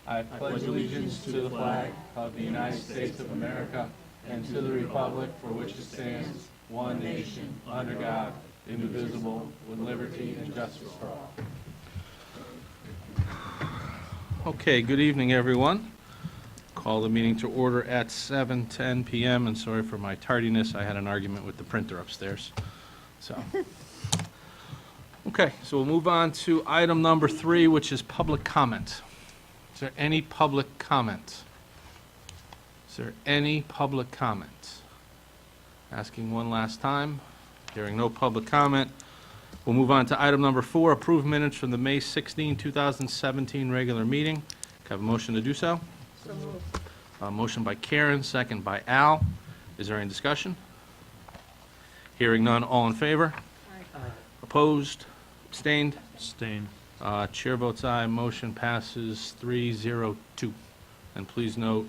I pledge allegiance to the flag of the United States of America and to the republic for which it stands, one nation, under God, indivisible, with liberty and justice for all. Okay, good evening, everyone. Call the meeting to order at 7:10 p.m. and sorry for my tardiness. I had an argument with the printer upstairs. Okay, so we'll move on to item number 3, which is public comment. Is there any public comment? Is there any public comment? Asking one last time. Hearing no public comment. We'll move on to item number 4, approve minutes from the May 16, 2017 regular meeting. Can I have a motion to do so? So moved. Motion by Karen, second by Al. Is there any discussion? Hearing none, all in favor? Aye. Opposed? Abstained? Abstain. Chair votes aye. Motion passes 3-0-2. And please note,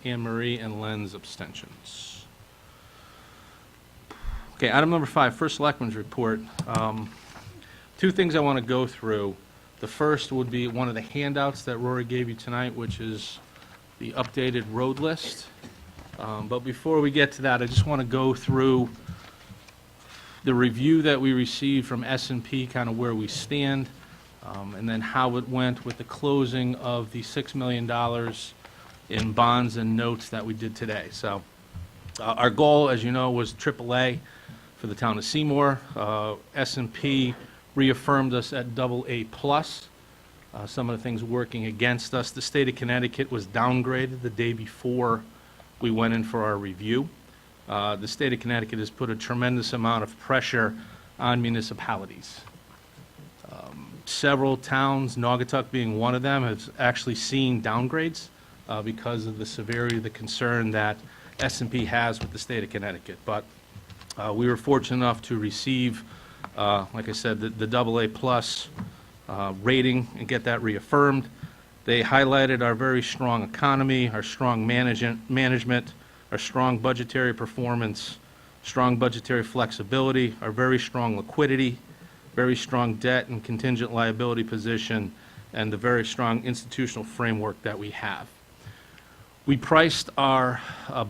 Anne Marie and Len's abstentions. Okay, item number 5, first Selectmen's report. Two things I want to go through. The first would be one of the handouts that Rory gave you tonight, which is the updated road list. But before we get to that, I just want to go through the review that we received from S&P, kind of where we stand, and then how it went with the closing of the $6 million in bonds and notes that we did today. So our goal, as you know, was AAA for the town of Seymour. S&P reaffirmed us at AA+. Some of the things working against us. The state of Connecticut was downgraded the day before we went in for our review. The state of Connecticut has put a tremendous amount of pressure on municipalities. Several towns, Naugatuck being one of them, have actually seen downgrades because of the severity of the concern that S&P has with the state of Connecticut. But we were fortunate enough to receive, like I said, the AA+ rating and get that reaffirmed. They highlighted our very strong economy, our strong management, our strong budgetary performance, strong budgetary flexibility, our very strong liquidity, very strong debt and contingent liability position, and the very strong institutional framework that we have. We priced our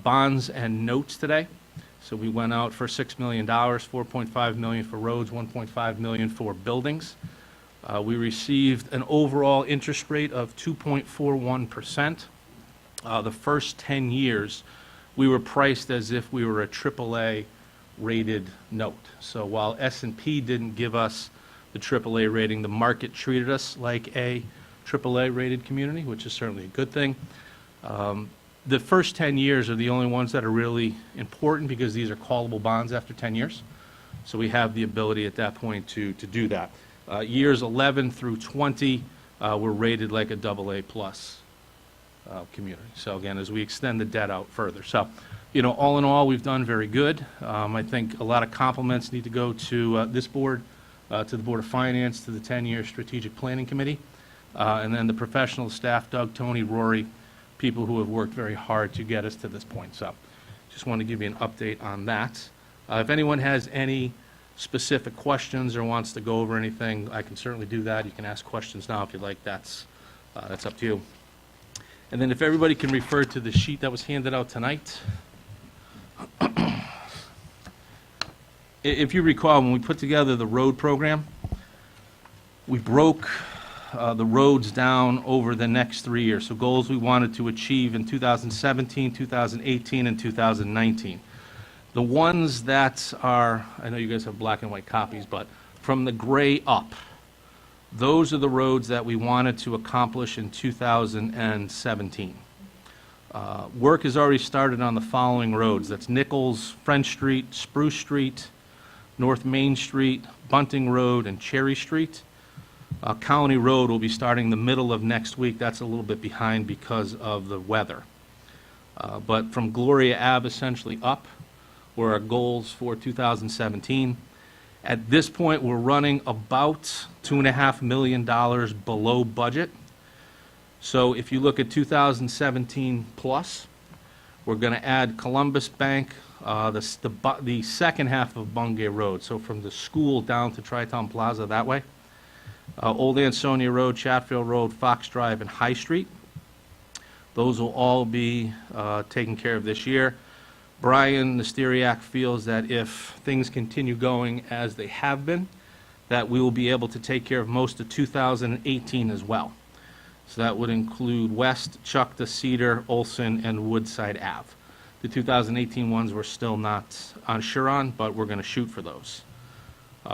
bonds and notes today. So we went out for $6 million, $4.5 million for roads, $1.5 million for buildings. We received an overall interest rate of 2.41%. The first 10 years, we were priced as if we were a AAA rated note. So while S&P didn't give us the AAA rating, the market treated us like a AAA rated community, which is certainly a good thing. The first 10 years are the only ones that are really important because these are callable bonds after 10 years. So we have the ability at that point to do that. Years 11 through 20 were rated like a AA+ community. So again, as we extend the debt out further. So, you know, all in all, we've done very good. I think a lot of compliments need to go to this board, to the Board of Finance, to the 10-year Strategic Planning Committee, and then the professional staff, Doug, Tony, Rory, people who have worked very hard to get us to this point. So just want to give you an update on that. If anyone has any specific questions or wants to go over anything, I can certainly do that. You can ask questions now if you'd like. That's up to you. And then if everybody can refer to the sheet that was handed out tonight. If you recall, when we put together the road program, we broke the roads down over the next 3 years. So goals we wanted to achieve in 2017, 2018, and 2019. The ones that are, I know you guys have black and white copies, but from the gray up, those are the roads that we wanted to accomplish in 2017. Work has already started on the following roads. That's Nichols, French Street, Spruce Street, North Main Street, Bunting Road, and Cherry Street. Colony Road will be starting the middle of next week. That's a little bit behind because of the weather. But from Gloria Ave essentially up were our goals for 2017. At this point, we're running about $2.5 million below budget. So if you look at 2017 plus, we're going to add Columbus Bank, the second half of Bungay Road, so from the school down to Tri-Town Plaza that way. Old Ansonia Road, Chatfield Road, Fox Drive, and High Street. Those will all be taken care of this year. Brian Nesteriak feels that if things continue going as they have been, that we will be able to take care of most of 2018 as well. So that would include West, Chuckta, Cedar, Olson, and Woodside Ave. The 2018 ones we're still not sure on, but we're going to shoot for those.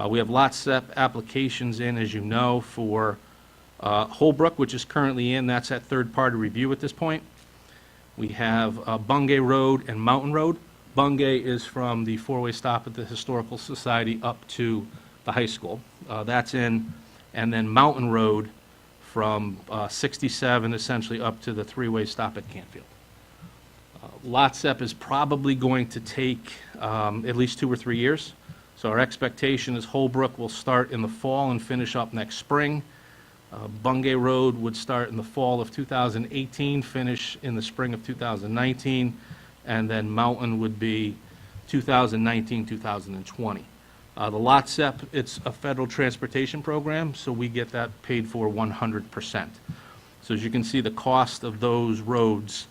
We have lot step applications in, as you know, for Holbrook, which is currently in. That's at third-party review at this point. We have Bungay Road and Mountain Road. Bungay is from the four-way stop at the Historical Society up to the high school. That's in. And then Mountain Road from 67 essentially up to the three-way stop at Canfield. Lot step is probably going to take at least 2 or 3 years. So our expectation is Holbrook will start in the fall and finish up next spring. Bungay Road would start in the fall of 2018, finish in the spring of 2019, and then Mountain would be 2019, 2020. The lot step, it's a federal transportation program, so we get that paid for 100%. So as you can see, the cost of those roads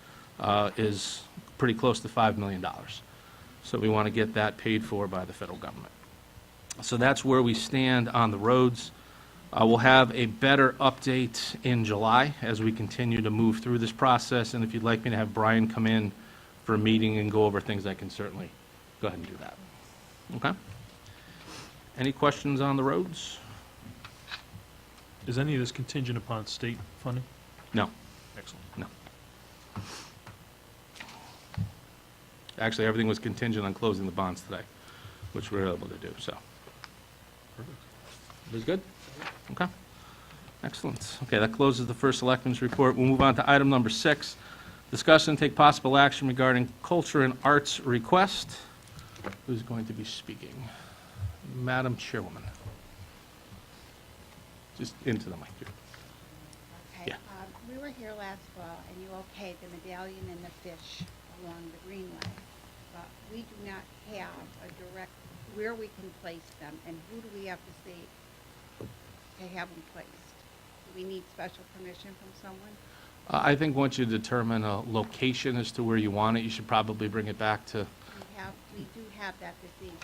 is pretty close to $5 million. So we want to get that paid for by the federal government. So that's where we stand on the roads. We'll have a better update in July as we continue to move through this process, and if you'd like me to have Brian come in for a meeting and go over things, I can certainly go ahead and do that. Okay? Any questions on the roads? Is any of this contingent upon state funding? No. Excellent. No. Actually, everything was contingent on closing the bonds today, which we were able to do, so. Perfect. Is good? Okay. Excellent. Okay, that closes the first Selectmen's report. We'll move on to item number 6. Discuss and take possible action regarding culture and arts request. Who's going to be speaking? Madam Chairwoman. Just into the mic here. Okay, Yeah. we were here last fall, and you okayed the medallion and the fish along the greenway, but we do not have a direct, where we can place them, and who do we have to see to have them placed? Do we need special permission from someone? I think once you determine a location as to where you want it, you should probably bring it back to, We do have that this evening.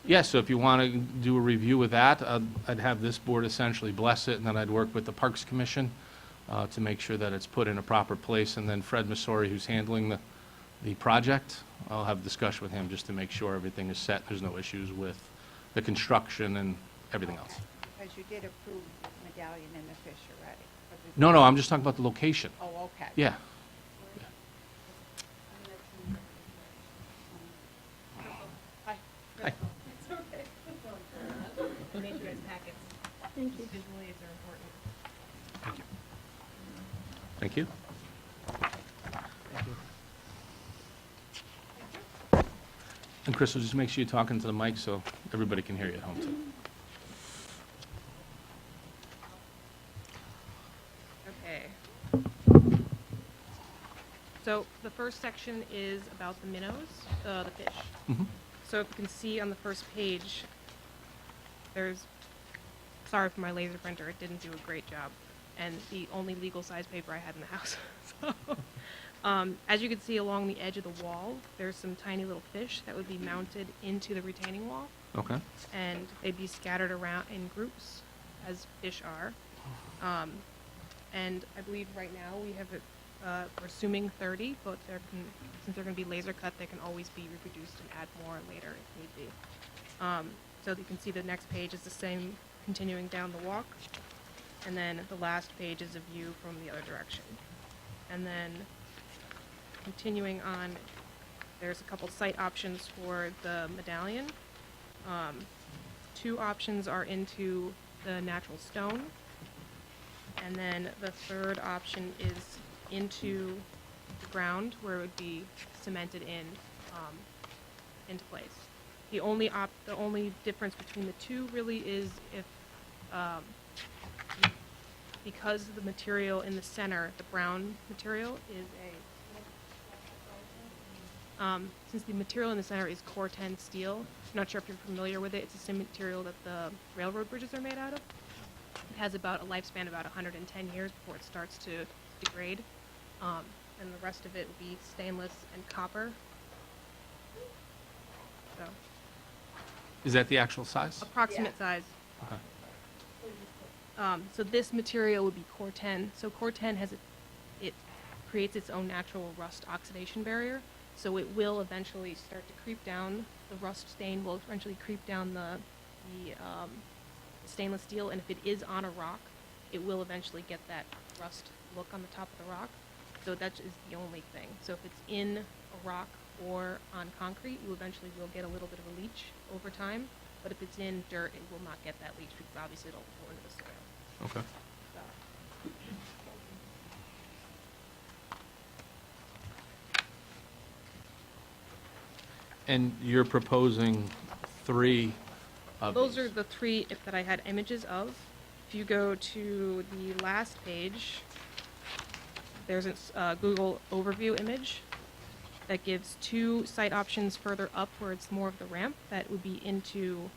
yeah, so if you want to do a review of that, I'd have this board essentially bless it, and then I'd work with the Parks Commission to make sure that it's put in a proper place, and then Fred Masori, who's handling the project, I'll have a discussion with him just to make sure everything is set, there's no issues with the construction and everything else. Because you did approve the medallion and the fish already. No, I'm just talking about the location. Oh, okay. Yeah. Hi. Hi. It's okay. I made you guys packets. Thank you. Visually, they're important. Thank you. And Crystal, just make sure you're talking to the mic so everybody can hear you at home, too. Okay. So the first section is about the minnows, the fish. Mhm. So if you can see on the first page, sorry for my laser printer, it didn't do a great job. And the only legal size paper I had in the house. So, as you can see along the edge of the wall, there's some tiny little fish that would be mounted into the retaining wall. Okay. And they'd be scattered around in groups, as fish are. And I believe right now we have, we're assuming 30, but since they're going to be laser cut, they can always be reproduced and add more later if need be. So you can see the next page is the same, continuing down the walk. And then the last page is a view from the other direction. And then continuing on, there's a couple site options for the medallion. 2 options are into the natural stone. And then the third option is into the ground where it would be cemented into place. The only difference between the two really is if because the material in the center, the brown material, is since the material in the center is core 10 steel, I'm not sure if you're familiar with it, it's the same material that the railroad bridges are made out of. It has about a lifespan of about 110 years before it starts to degrade. and the rest of it would be stainless and copper. So, Is that the actual size? approximate size. Okay. So this material would be core 10. So core 10 it creates its own natural rust oxidation barrier. So it will eventually start to creep down. The rust stain will eventually creep down the stainless steel, and if it is on a rock, it will eventually get that rust look on the top of the rock. So that is the only thing. So if it's in a rock or on concrete, you eventually will get a little bit of a leach over time. But if it's in dirt, it will not get that leach because obviously it'll go into the soil. Okay. So. And you're proposing 3 of Those these? are the 3 that I had images of. If you go to the last page, there's a Google overview image that gives 2 site options further up where it's more of the ramp that would be into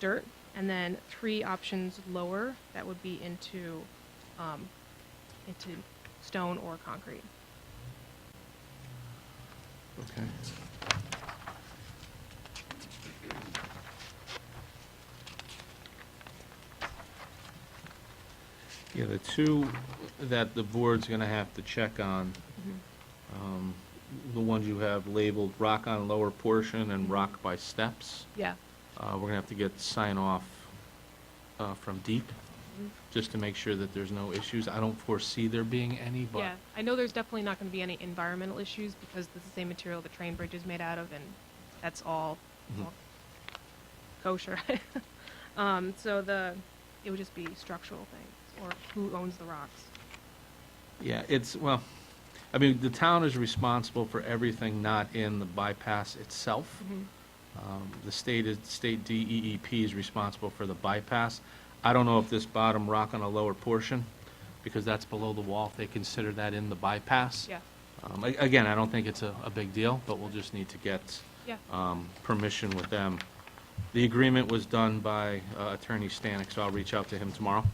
dirt, and then 3 options lower that would be into stone or concrete. Okay. Yeah, the 2 that the board's gonna have to check on, the ones you have labeled rock on lower portion and rock by steps, Yeah. we're gonna have to get sign off from deep, just to make sure that there's no issues. I don't foresee there being any, but. Yeah, I know there's definitely not going to be any environmental issues because this is the same material the train bridge is made out of, and that's all, Mhm. all kosher. So it would just be structural things, or who owns the rocks. Yeah, well, I mean, the town is responsible for everything not in the bypass itself. The state DEEP is responsible for the bypass. I don't know if this bottom rock on a lower portion, because that's below the wall, if they consider that in the bypass. Yeah, Again, I don't think it's a big deal, but we'll just need to get yeah, permission with them. The agreement was done by Attorney Stanek, so I'll reach out to him tomorrow,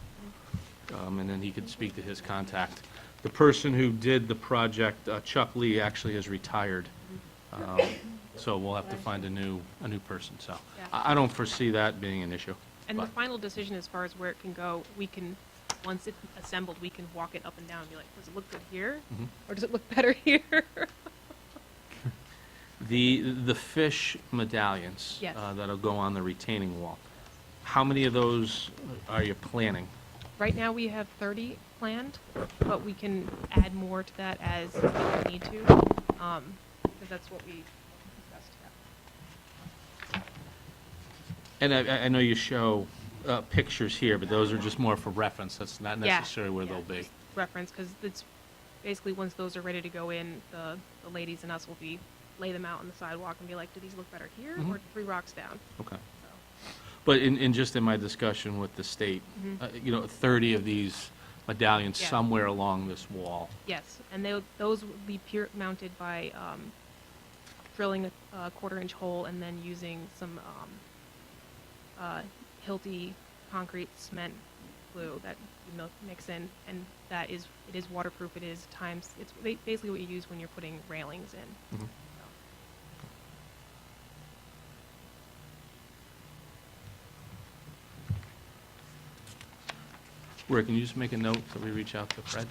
and then he could speak to his contact. The person who did the project, Chuck Lee, actually is retired, so we'll have to find a new person, so. Yeah. I don't foresee that being an issue. And the but- final decision as far as where it can go, once it's assembled, we can walk it up and down and be like, does it look good here? Mhm. Or does it look better here? The fish medallions Yes. That'll go on the retaining wall, how many of those are you planning? Right now, we have 30 planned, but we can add more to that as we need to, because that's what we discussed. Yeah. And I know you show pictures here, but those are just more for reference. That's not Yeah. necessarily where they'll be. Reference, because it's basically once those are ready to go in, the ladies and us will lay them out on the sidewalk and be like, do these look better here Mhm. or 3 rocks down? Okay. So, But just in my discussion with the state, Mhm. 30 of these medallions Yeah. somewhere along this wall. yes, and those will be mounted by drilling a 1/4-inch hole and then using some Hilti concrete cement glue that you mix in, and it is waterproof. It's basically what you use when you're putting railings in. Mhm. So. Rick, can you just make a note that we reach out to Fred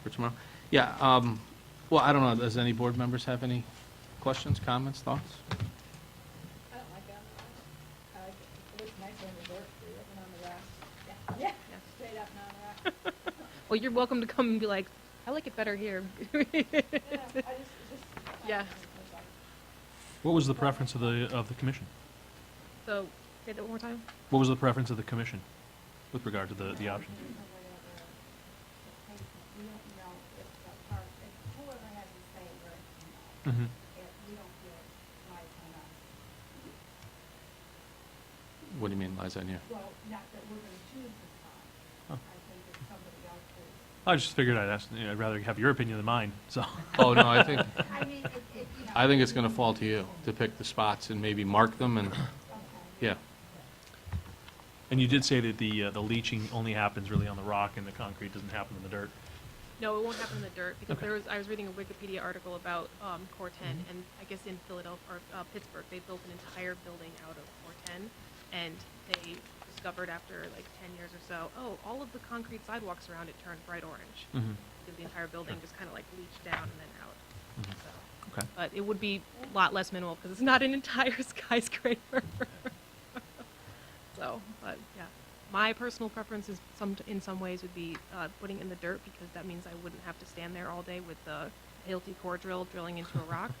for tomorrow? Yeah, well, I don't know, does any board members have any questions, comments, thoughts? I don't like that. I like it. It looks nicer on the dirt too, than on the rock. Yeah, Yeah. straight up and on the rock. Well, you're welcome to come and be like, I like it better here. Yeah, I just. Yeah. What was the preference of the commission? So, say that one more time. What was the preference of the commission with regard to the options? We don't know if the park, if whoever has to say where it's going, Mm-hmm. if we don't feel it lies on us. What do you mean lies on you? Well, not that we're gonna choose the spot. Oh. I think it's somebody else's. I just figured I'd rather have your opinion than mine, so. Oh, no, I think, I mean, you know. I think it's gonna fall to you to pick the spots and maybe mark them and, Okay. yeah. And you did say that the leaching only happens really on the rock and the concrete doesn't happen in the dirt. No, it won't happen in the dirt, because Okay. I was reading a Wikipedia article about Core 10, and I guess in Philadelphia, or Pittsburgh, they built an entire building out of Core 10, and they discovered after like 10 years or so, oh, all of the concrete sidewalks around it turned bright orange. Mhm. Because the entire building just kind of like leached down and then out. Mhm. So. Okay. But it would be a lot less minimal, because it's not an entire skyscraper. So, but yeah. My personal preference is in some ways would be putting in the dirt, because that means I wouldn't have to stand there all day with the Hilti core drill drilling into a rock.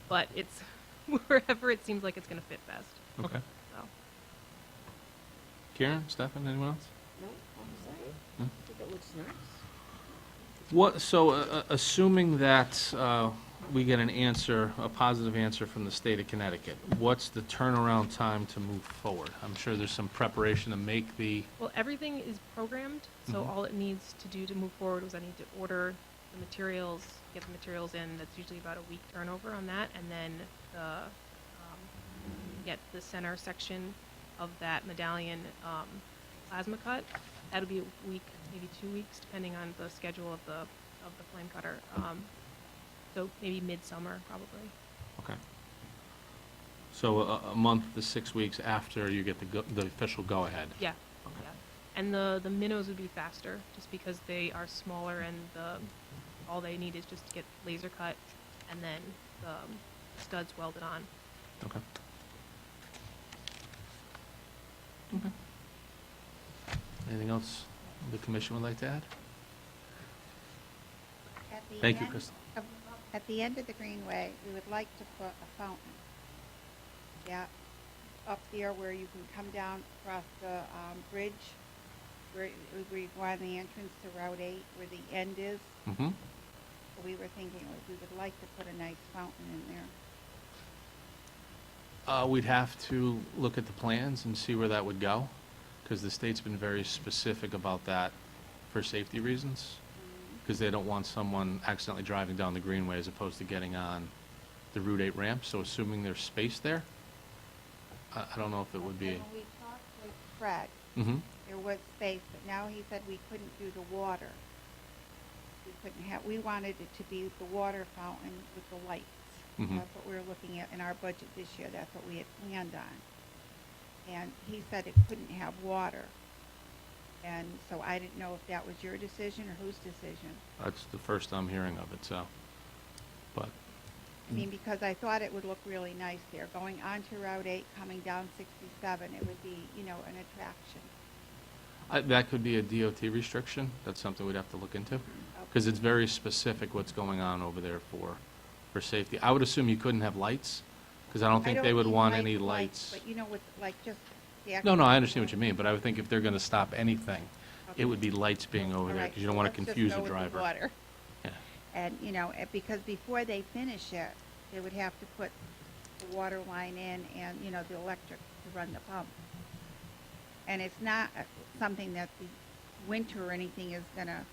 But it's wherever it seems like it's going to fit best. Okay. So. Karen, Stefan, anyone else? No, I'm sorry. Hmm? I think it looks nice. What, so, assuming that we get an answer, a positive answer from the state of Connecticut, what's the turnaround time to move forward? I'm sure there's some preparation to make the, Well, everything is programmed, so Mhm. all it needs to do to move forward is I need to order the materials, get the materials in. That's usually about a week turnover on that, and then get the center section of that medallion plasma cut. That'll be a week, maybe 2 weeks, depending on the schedule of the flame cutter. So maybe midsummer, probably. okay. So a month to 6 weeks after you get the official go-ahead? Yeah. Okay. Yeah. And the minnows would be faster, just because they are smaller, and all they need is just to get laser cut and then the studs welded on. Okay. Okay. Anything else the commission would like to add? At the Thank you, end Crystal. At the end of the greenway, we would like to put a fountain. Yeah, up there where you can come down across the bridge, where you go on the entrance to Route 8, where the end is. Mm-hmm. We were thinking we would like to put a nice fountain in there. We'd have to look at the plans and see where that would go, because the state's been very specific about that for safety reasons, because they don't want someone accidentally driving down the greenway as opposed to getting on the Route 8 ramp. So assuming there's space there, I don't know if it would be. Okay, when we talked with Fred, Mm-hmm. there was space, but now he said we couldn't do the water. We wanted it to be the water fountain with the lights. Mhm. That's what we were looking at in our budget this year, that's what we had planned on. And he said it couldn't have water. And so I didn't know if that was your decision or whose decision. That's the first I'm hearing of it, so, but, I mean, because I thought it would look really nice there, going onto Route 8, coming down 67, it would be, an attraction. that could be a DOT restriction. That's something we'd have to look into, because it's very specific what's going on over there for safety. I would assume you couldn't have lights, because I don't think they would mean want any lights, lights. But with, just the No, actual. I understand what you mean, but I would think if they're going to stop anything, Okay. it would be lights being over All there, right, because you don't so want let's to just confuse go the with driver. water. Yeah. And, because before they finish it, they would have to put the water line in and, the electric to run the pump. And it's not something that the winter or anything is gonna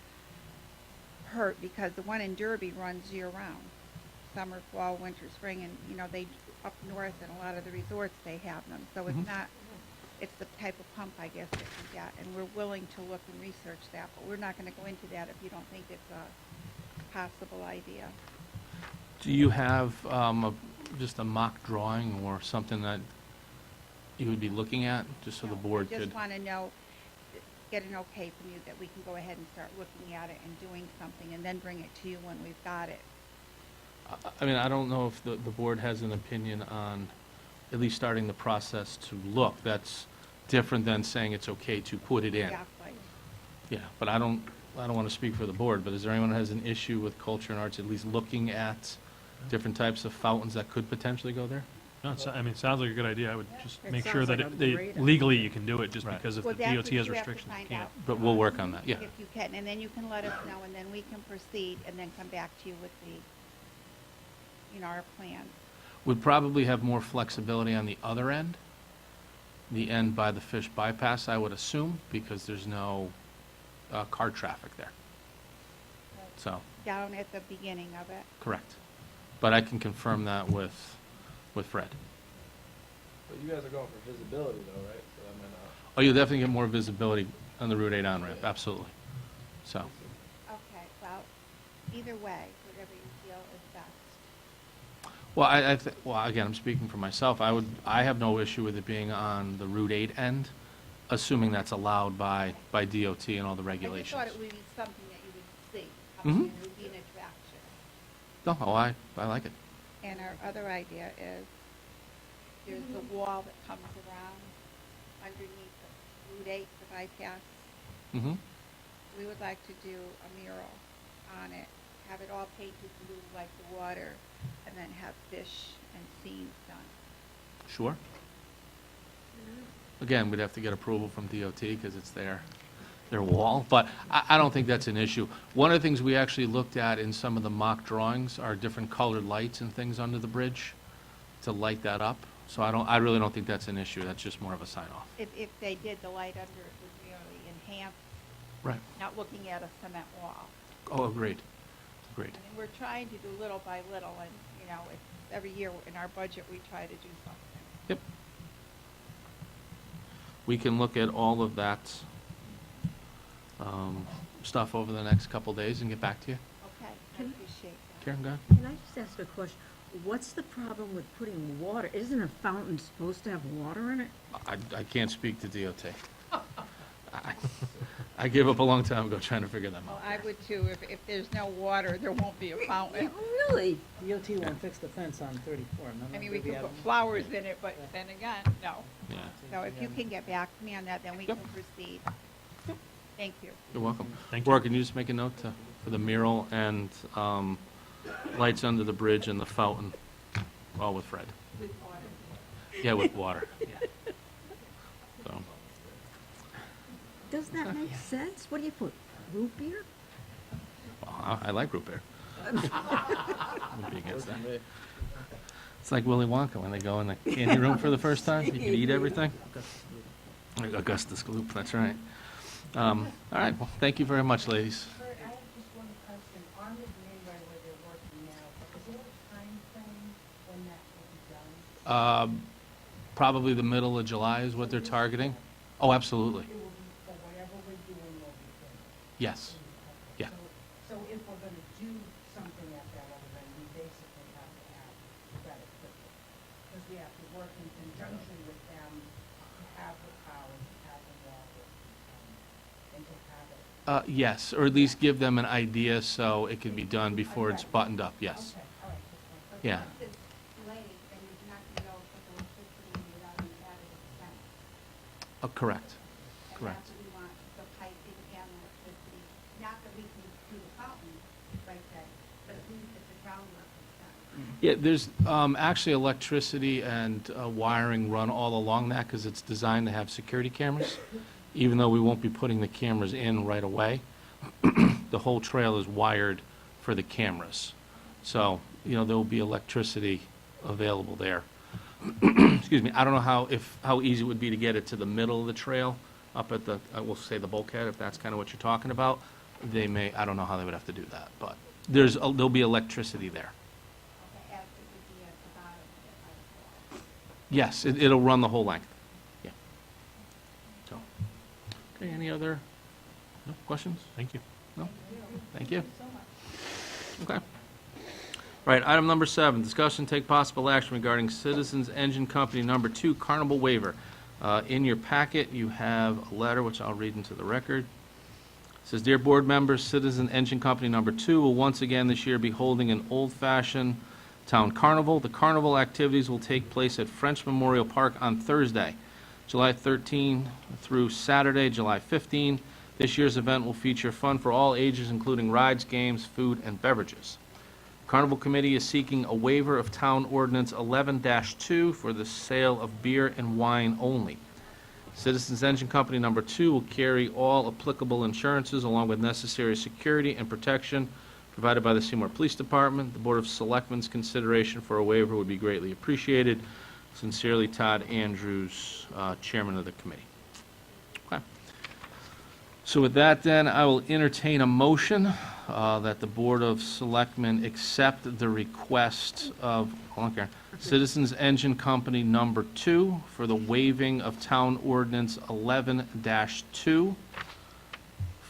hurt, because the one in Derby runs year-round. Summer, fall, winter, spring, and, they, up north in a lot of the resorts, they have them. So Mhm. it's not, it's the type of pump, I guess, that we got. And we're willing to look and research that, but we're not gonna go into that if you don't think it's a possible idea. Do you have just a mock drawing or something that you would be looking at, just so the No, board I could? just want to know, get an okay from you that we can go ahead and start looking at it and doing something, and then bring it to you when we've got it. I mean, I don't know if the board has an opinion on at least starting the process to look. That's different than saying it's okay to put it in. Exactly. Yeah, but I don't want to speak for the board, but is there anyone who has an issue with culture and arts, at least looking at different types of fountains that could potentially go there? No, it sounds like a good idea. I would just It make sure sounds that like a great idea. legally you can do it, just Right. because if the Well, that's DOT what has you have to restrictions, you find can't. out. But we'll work on that, yeah. If you can, and then you can let us know, and then we can proceed, and then come back to you with our plan. Would probably have more flexibility on the other end, the end by the fish bypass, I would assume, because there's no car traffic there. So, Down at the beginning of it. correct. But I can confirm that with Fred. But you guys are going for visibility though, right? So that might not. Oh, you'll definitely get more visibility on the Route 8 on-ramp, absolutely. So, Okay, well, Either way, whatever you feel is best. Well, well, again, I'm speaking for myself. I have no issue with it being on the Route 8 end, assuming that's allowed by DOT and all the I just regulations. thought it would be something that you would see, Mhm. and it would be an attraction. No, oh, I like it. And our other idea is, there's the wall that comes around underneath the Route 8, the bypass. Mm-hmm. We would like to do a mural on it, have it all painted blue like the water, and then have fish and scenes done. Sure. Again, we'd have to get approval from DOT because it's their wall, but I don't think that's an issue. One of the things we actually looked at in some of the mock drawings are different colored lights and things under the bridge to light that up. So I really don't think that's an issue. That's just more of a sign off. If they did, the light under it would really enhance, Right. not looking at a cement wall. Oh, agreed. Agreed. I mean, we're trying to do little by little, and, you know, every year in our budget, we try to do something. Yep. We can look at all of that stuff over the next couple days and get back to you. Okay, I Can- appreciate that. Karen, go ahead. Can I just ask a question? What's the problem with putting water? Isn't a fountain supposed to have water in it? I can't speak to DOT. I gave up a long time ago trying to figure them Well, out. I would too. If there's no water, there won't be a fountain. Really? DOT won't fix the fence on 34. None I of mean, we them could have- put flowers in it, but then again, no. Yeah, So if you can get back to me on that, then we Yep. can proceed. Thank you. you're welcome. Thank you. Laura, can you just make a note for the mural and lights under the bridge and the fountain, all with Fred? With water. Yeah, with water. So, Does that make sense? What do you put? Root beer? well, I like root beer. Wouldn't be against that. It's like Willy Wonka when they go in the candy room for the first time. You can eat everything. Augustus Gloop, that's right. All right, well, thank you very much, ladies. Kurt, I have just one question. On the greenway where they're working now, is there a time frame when that will be done? Probably the middle of July is what they're targeting. Oh, absolutely. It will be, so whatever we're doing will be finished. Yes. Yeah. So if we're gonna do something at that event, we basically have to have that equipment. Because we have to work in conjunction with them to have the power, to have the water, and to have it. Yes, or at least give them an idea so it can be done before it's buttoned up, yes. Okay, all right, just one. Yeah. But once it's laid, then you're not gonna go put the electricity without an added expense. Correct. And Correct. that's what we want, the piping and electricity. Not that we can do the fountain right then, but at least if the groundwork is done. Yeah, there's actually electricity and wiring run all along that because it's designed to have security cameras. Even though we won't be putting the cameras in right away, the whole trail is wired for the cameras. So, there'll be electricity available there. Excuse me, I don't know how easy it would be to get it to the middle of the trail, up at the, we'll say the bulkhead, if that's kind of what you're talking about. I don't know how they would have to do that, but there'll be electricity there. Okay, as it would be at the bottom of it, like, Yes, it'll run the whole length. Yeah. So, okay, any other questions? Thank you. No? Thank you. Okay. All right, item number 7, discussion take possible action regarding Citizens Engine Company Number 2 Carnival waiver. In your packet, you have a letter, which I'll read into the record. It says, "Dear board members, Citizen Engine Company Number 2 will once again this year be holding an old-fashioned town carnival. The carnival activities will take place at French Memorial Park on Thursday, July 13 through Saturday, July 15. This year's event will feature fun for all ages, including rides, games, food, and beverages. Carnival Committee is seeking a waiver of Town Ordinance 11-2 for the sale of beer and wine only. Citizens Engine Company Number 2 will carry all applicable insurances along with necessary security and protection provided by the Seymour Police Department. The Board of Selectmen's consideration for a waiver would be greatly appreciated. Sincerely, Todd Andrews, Chairman of the committee." Okay. So with that, then, I will entertain a motion that the Board of Selectmen accept the request of Citizens Engine Company Number 2 for the waiving of Town Ordinance 11-2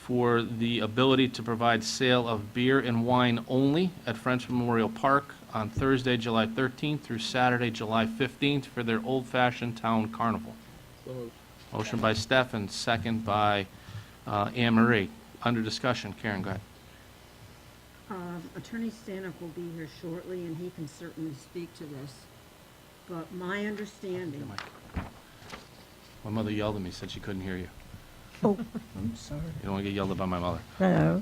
for the ability to provide sale of beer and wine only at French Memorial Park on Thursday, July 13th through Saturday, July 15th for their old-fashioned town carnival. So moved. Motion by Steph and second by Anne Marie. Under discussion, Karen, go ahead. Attorney Stanek will be here shortly, and he can certainly speak to this. But my understanding, My mother yelled at me, said she couldn't hear you. oh, I'm sorry. You don't want to get yelled at by my mother. Hello.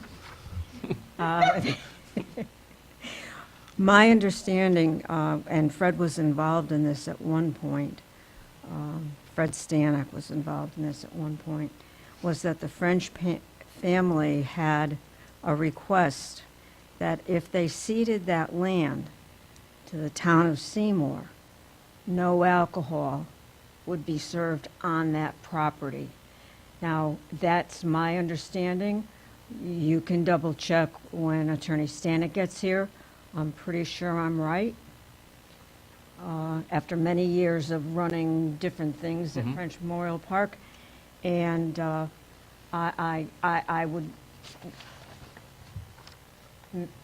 My understanding, and Fred was involved in this at one point, Fred Stanek was involved in this at one point, was that the French family had a request that if they ceded that land to the town of Seymour, no alcohol would be served on that property. Now, that's my understanding. You can double check when Attorney Stanek gets here. I'm pretty sure I'm right. After many years of running different things at French Memorial Park, and I would,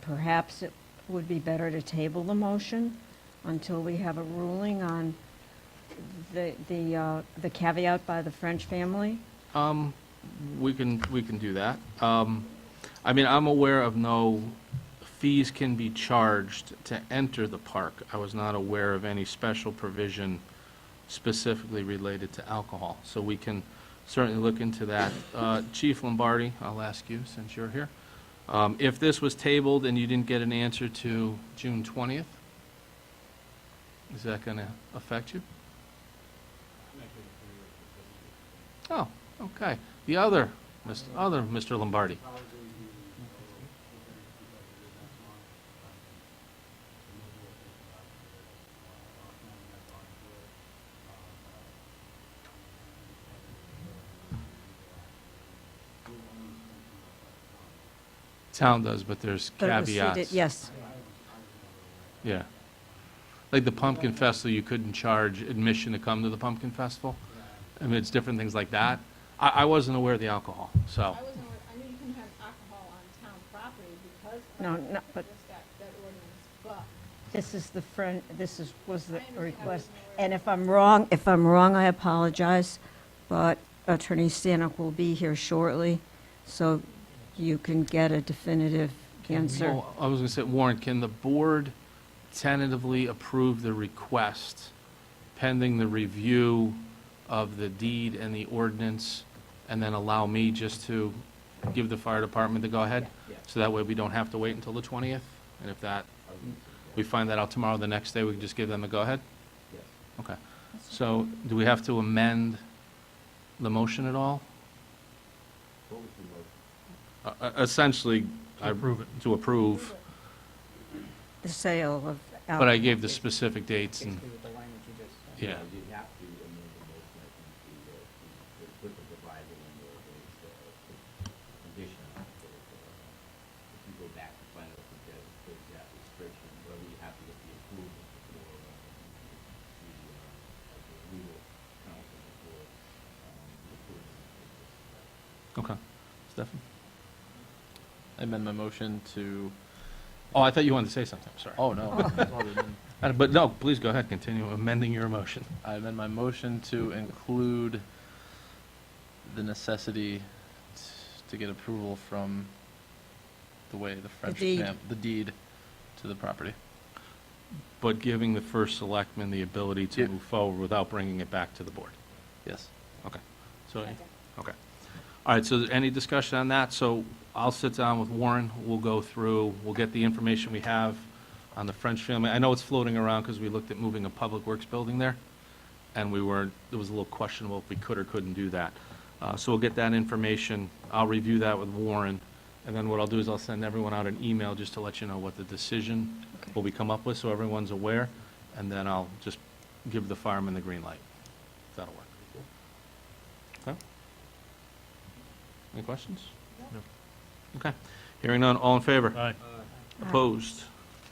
perhaps it would be better to table the motion until we have a ruling on the caveat by the French family. We can do that. I mean, I'm aware of no fees can be charged to enter the park. I was not aware of any special provision specifically related to alcohol, so we can certainly look into that. Chief Lombardi, I'll ask you since you're here. If this was tabled and you didn't get an answer to June 20th, is that going to affect you? Oh, okay. The other Mr. Lombardi. Town does, but there's But it was caveats. ceded- Yes. Yeah. Like the Pumpkin Festival, you couldn't charge admission to come to the Pumpkin Festival. I mean, it's different things like that. I wasn't aware of the alcohol, so. I wasn't aware, I knew you couldn't have alcohol on town property because No, of no, but just that ordinance, but this is the friend, was the I understand. I request. wasn't aware And of if I'm wrong, I apologize, but Attorney Stanek will be here shortly, so you can get a definitive answer. Oh, I was going to say, Warren, can the board tentatively approve the request pending the review of the deed and the ordinance, and then allow me just to give the fire department the go-ahead? So that way we don't have to wait until the 20th? And if that, we find that out tomorrow, the next day, we can just give them the go-ahead? Yes. Okay. So do we have to amend the motion at all? What was the motion? Essentially, Approve it. to approve, The sale of alcohol. but I gave the specific dates and, Basically with the language you just said. yeah. You have to amend the motion, I think, to put the proviso in there, condition on it. If you go back to find out if there's that restriction, whether you have to get the approval for the legal counsel before the approval. Okay. Stefan? I amend my motion to, Oh, I thought you wanted to say something, I'm sorry. oh, no. But no, please go ahead, continue amending your motion. I amend my motion to include the necessity to get approval from the way the French deed. the deed to the property. But giving the first selectman the ability to Yep. move forward without bringing it back to the board. Yes. Okay. So, okay. All right, so any discussion on that? So I'll sit down with Warren, we'll go through, we'll get the information we have on the French family. I know it's floating around because we looked at moving a public works building there, and we weren't, it was a little questionable if we could or couldn't do that. So we'll get that information, I'll review that with Warren, and then what I'll do is I'll send everyone out an email just to let you know what the decision will be come up with, so everyone's aware, and then I'll just give the firemen the green light. That'll work. Okay? Any questions? No. Okay. Hearing none, all in favor? Aye. Opposed?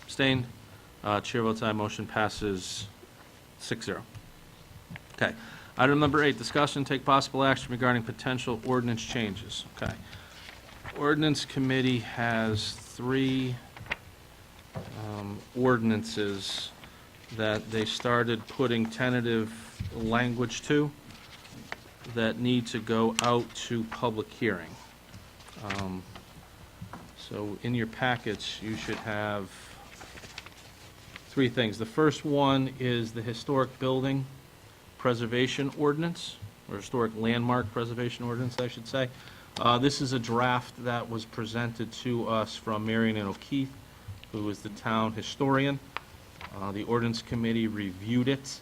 Abstained? Chair votes aye, motion passes 6-0. Okay. Item number 8, discussion, take possible action regarding potential ordinance changes. Okay. ordinance committee has three ordinances that they started putting tentative language to that need to go out to public hearing. So in your packets, you should have three things. The first one is the historic building preservation ordinance, or historic landmark preservation ordinance, I should say. This is a draft that was presented to us from Marion and O'Keefe, who is the town historian. The ordinance committee reviewed it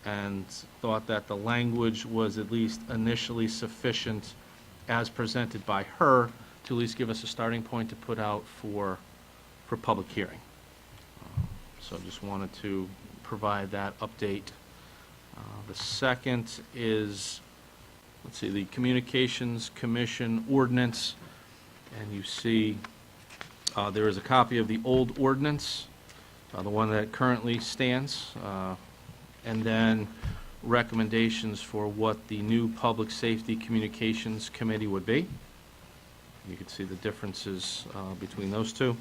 and thought that the language was at least initially sufficient as presented by her to at least give us a starting point to put out for public hearing. So just wanted to provide that update. The second is, let's see, the Communications Commission ordinance, and you see there is a copy of the old ordinance, the one that currently stands, and then recommendations for what the new Public Safety Communications Committee would be. You can see the differences between those two.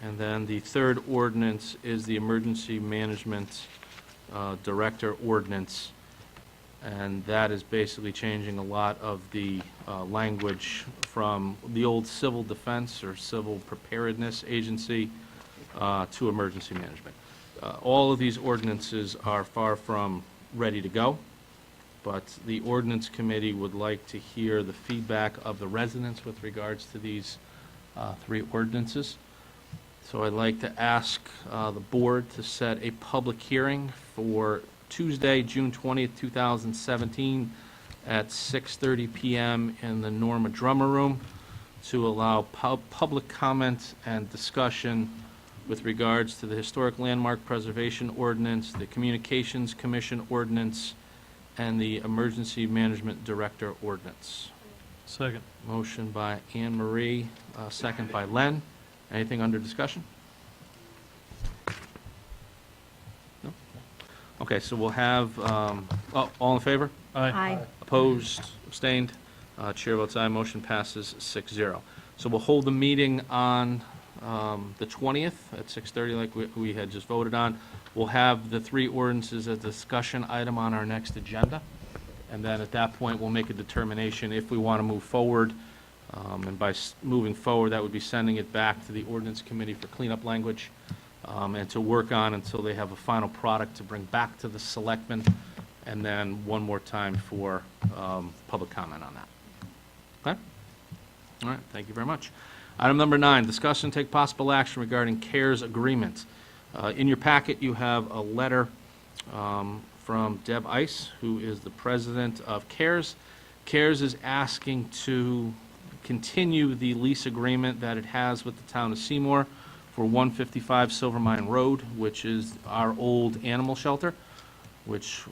And then the third ordinance is the Emergency Management Director ordinance, and that is basically changing a lot of the language from the old Civil Defense or Civil Preparedness Agency to emergency management. All of these ordinances are far from ready to go, but the ordinance committee would like to hear the feedback of the residents with regards to these three ordinances. So I'd like to ask the board to set a public hearing for Tuesday, June 20th, 2017, at 6:30 p.m. in the Norma Drummer Room to allow public comment and discussion with regards to the Historic Landmark Preservation Ordinance, the Communications Commission Ordinance, and the Emergency Management Director Ordinance. Second. Motion by Anne Marie, second by Len. Anything under discussion? No? Okay, so we'll have, all in favor? Aye. Opposed, abstained, chair votes aye, motion passes 6-0. So we'll hold the meeting on the 20th at 6:30 like we had just voted on. We'll have the three ordinances as a discussion item on our next agenda, and then at that point, we'll make a determination if we want to move forward. And by moving forward, that would be sending it back to the ordinance committee for cleanup language and to work on until they have a final product to bring back to the selectmen, and then one more time for public comment on that. Okay? All right, thank you very much. Item number 9, discuss and take possible action regarding CARES agreement. In your packet, you have a letter from Deb Ice, who is the president of CARES. CARES is asking to continue the lease agreement that it has with the town of Seymour for 155 Silver Mine Road, which is our old animal shelter, which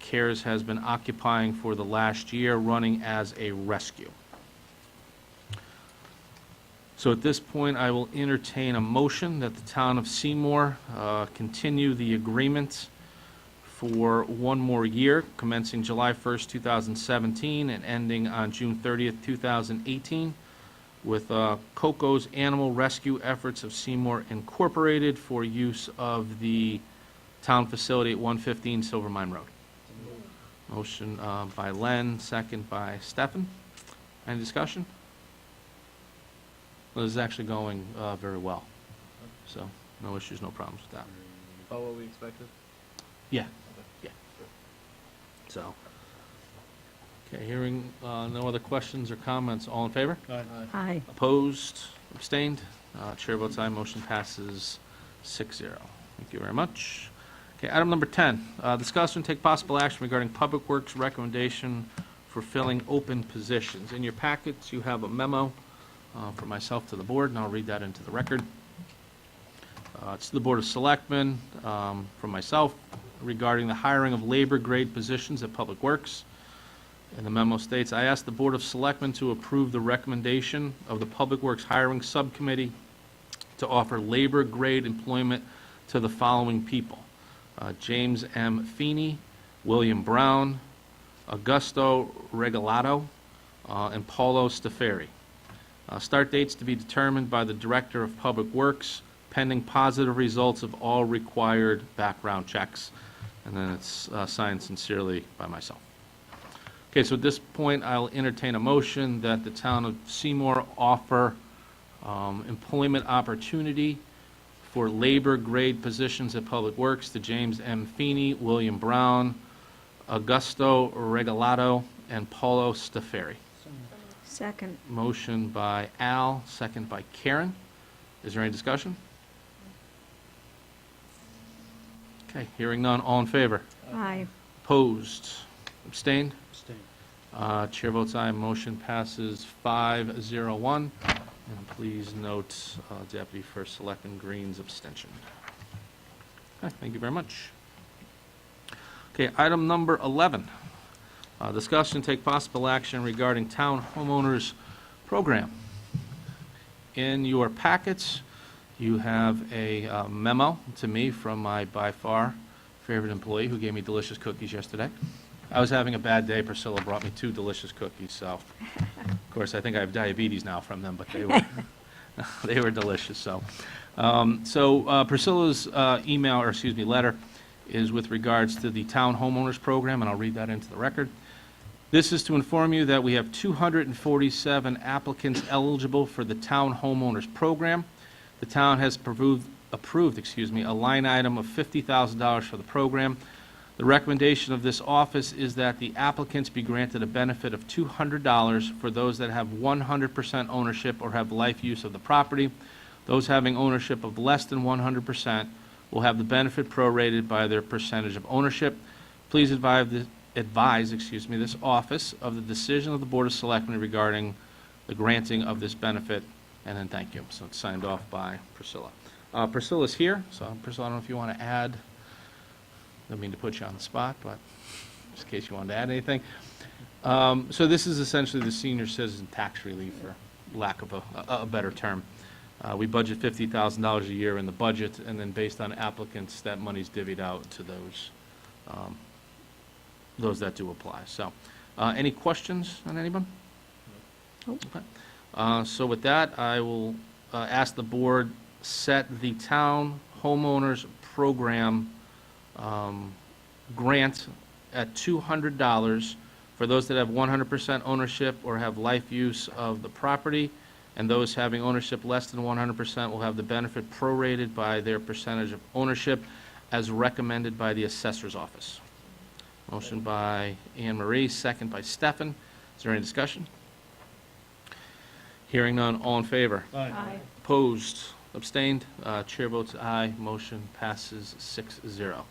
CARES has been occupying for the last year, running as a rescue. So at this point, I will entertain a motion that the town of Seymour continue the agreement for one more year, commencing July 1st, 2017, and ending on June 30th, 2018, with Coco's Animal Rescue Efforts of Seymour Incorporated for use of the town facility at 115 Silver Mine Road. Motion by Len, second by Stefan. Any discussion? Well, this is actually going very well, so no issues, no problems with that. About what we expected? Yeah, yeah. So, okay, hearing no other questions or comments, all in favor? Aye. Opposed, abstained? Chair votes aye, motion passes 6-0. Thank you very much. Okay, item number 10, discuss and take possible action regarding Public Works recommendation for filling open positions. In your packets, you have a memo from myself to the board, and I'll read that into the record. It's to the Board of Selectmen from myself regarding the hiring of labor grade positions at Public Works. And the memo states, I ask the Board of Selectmen to approve the recommendation of the Public Works Hiring Subcommittee to offer labor grade employment to the following people. James M. Feeney, William Brown, Augusto Regalato, and Paulo Staferi. Start dates to be determined by the Director of Public Works, pending positive results of all required background checks. And then it's signed sincerely by myself. Okay, so at this point, I'll entertain a motion that the town of Seymour offer employment opportunity for labor grade positions at Public Works to James M. Feeney, William Brown, Augusto Regalato, and Paulo Staferi. So moved. Second. Motion by Al, second by Karen. Is there any discussion? Okay, hearing none, all in favor? Aye. Opposed? Abstained? Abstain. Chair votes aye, motion passes 5-0-1. And please note Deputy First Selectman Green's abstention. Okay, thank you very much. Okay, item number 11. Discuss and take possible action regarding town homeowners program. In your packets, you have a memo to me from my by far favorite employee who gave me delicious cookies yesterday. I was having a bad day. Priscilla brought me 2 delicious cookies, so of course I think I have diabetes now from them, but they were they were delicious. So, Priscilla's email, or excuse me, letter, is with regards to the town homeowners program, and I'll read that into the record. This is to inform you that we have 247 applicants eligible for the town homeowners program. The town has approved, a line item of $50,000 for the program. The recommendation of this office is that the applicants be granted a benefit of $200 for those that have 100% ownership or have life use of the property. Those having ownership of less than 100% will have the benefit prorated by their percentage of ownership. Please advise this office of the decision of the Board of Selectmen regarding the granting of this benefit, and then thank you. So it's signed off by Priscilla. Priscilla's here, so Priscilla, I don't know if you want to add, I don't mean to put you on the spot, but just in case you wanted to add anything. So this is essentially the senior citizen tax relief, for lack of a better term. We budget $50,000 a year in the budget, and then based on applicants, that money's divvied out to those that do apply. So, any questions on anyone? Nope. Okay. So with that, I will ask the board set the town homeowners program grant at $200 for those that have 100% ownership or have life use of the property, and those having ownership less than 100% will have the benefit prorated by their percentage of ownership as recommended by the assessor's office. Motion by Anne Marie, second by Stefan. Is there any discussion? Hearing none, all in favor? Aye. Opposed? Abstained? Chair votes aye. Motion passes 6-0.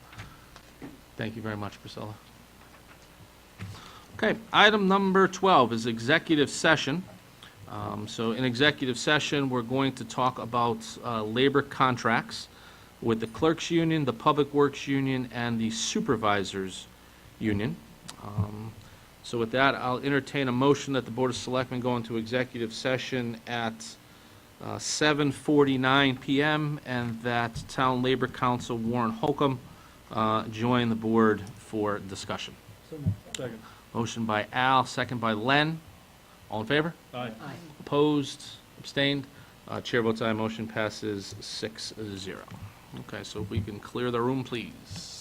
Thank you very much, Priscilla. Okay, item number 12 is executive session. So in executive session, we're going to talk about labor contracts with the clerks union, the public works union, and the supervisors union. So with that, I'll entertain a motion that the Board of Selectmen go into executive session at 7:49 p.m. and that Town Labor Counsel Warren Holcomb join the board for discussion. So moved. Second. Motion by Al, second by Len. All in favor? Aye. Aye. Opposed? Abstained? Chair votes aye. Motion passes 6-0. Okay, so if we can clear the room, please.